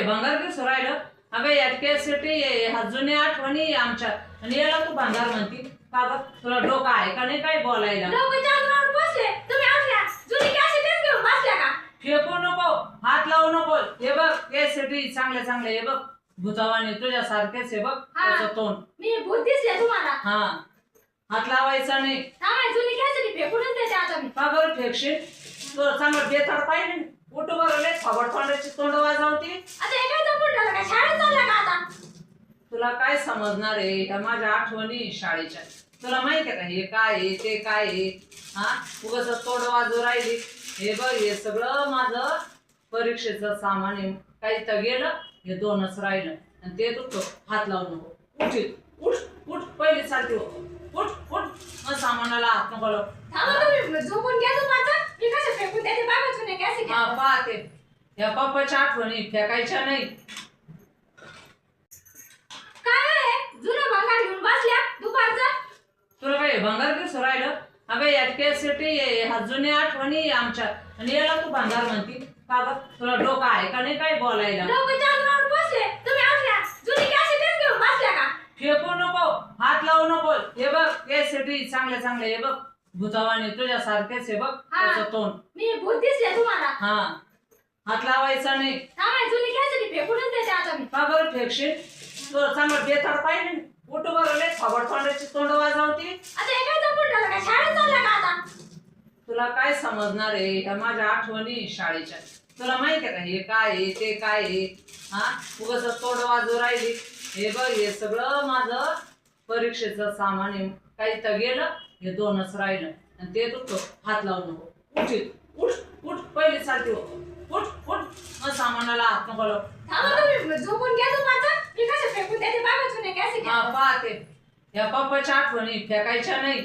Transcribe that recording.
काही भंगार दिसू राहिलं? अगं यात कॅसेटी हा जुन्या आठवणी आमच्या आणि याला तू भंगार म्हणती का गं? तुला डोकं आहे का नाही काय बोलायला? फेकू नको, हात लावू नको. हे बघ कॅसेटी चांगले चांगले हे बघ भूतावानी तुझ्यासारखेच आहे बघ त्याचं तोंड. मी भूत दिसले तुम्हाला? हा, हात लावायचा नाही. जुनी कॅसेटी फेकूनच देते आता मी. का बरं फेकशील? तुला चांगलं बेताड पाहिजे ना. उठू बरं लय थोबड तोंडाची तोंड वाजवती. आता हे काय जपून ठेवलं का? शाळेत चालला का आता? तुला काय समजणार आहे ह्या माझ्या आठवणी शाळेच्या? तुला माहिती आहे का हे काय आहे ते काय आहे? हा, उगाच तोंड वाजू राहिली. हे बघ हे सगळं माझं परीक्षेचं सामान आहे. काही तर गेलं हे दोनच राहिलं आणि ते तू हात लावू नको. उठ उठ पहिले चालते उठ उठ मग सामानाला हात नको लावू. थांबा तुम्ही झोपून घ्या दुपारचं. मी कसं फेकून देते बघा जुने कॅसेटी. हा पाहते या पप्पाच्या आठवणी फेकायच्या नाही. काय आहे? जुनं भंगार घेऊन बसल्या दुपारचं. तुला काही भंगार दिसू राहिलं? अगं यात कॅसेटी हा जुन्या आठवणी आमच्या आणि याला तू भंगार म्हणती का गं? तुला डोकं आहे का नाही काय बोलायला? लोकं जागरण बसले तुम्ही असल्या जुनी कॅसेटीच घेऊन बसल्या का? फेकू नको, हात लावू नको. हे बघ कॅसेटी चांगले चांगले हे बघ भूतावानी तुझ्यासारखेच आहे बघ त्याचं तोंड. मी भूत दिसले तुम्हाला? हा, हात लावायचा नाही. जुनी कॅसेटी फेकूनच देते आता मी. का बरं फेकशील? तुला चांगलं बेताड पाहिजे ना. उठू बरं लय थोबड तोंडाची तोंड वाजवती. आता हे काय जपून ठेवलं का? शाळेत चालला का आता? तुला काय समजणार आहे ह्या माझ्या आठवणी शाळेच्या? तुला माहिती आहे का हे काय आहे ते काय आहे? हा, उगाच तोंड वाजू राहिली. हे बघ हे सगळं माझं परीक्षेचं सामान आहे. काही तर गेलं हे दोनच राहिलं आणि ते तू हात लावू नको. उठ पहिले चालते उठ मग सामानाला हात नको लावू. थांबा तुम्ही झोपून घ्या दुपारचं. मी कसं फेकून देते बघा जुने कॅसेटी. हा पाहते या पप्पाच्या आठवणी फेकायच्या नाही.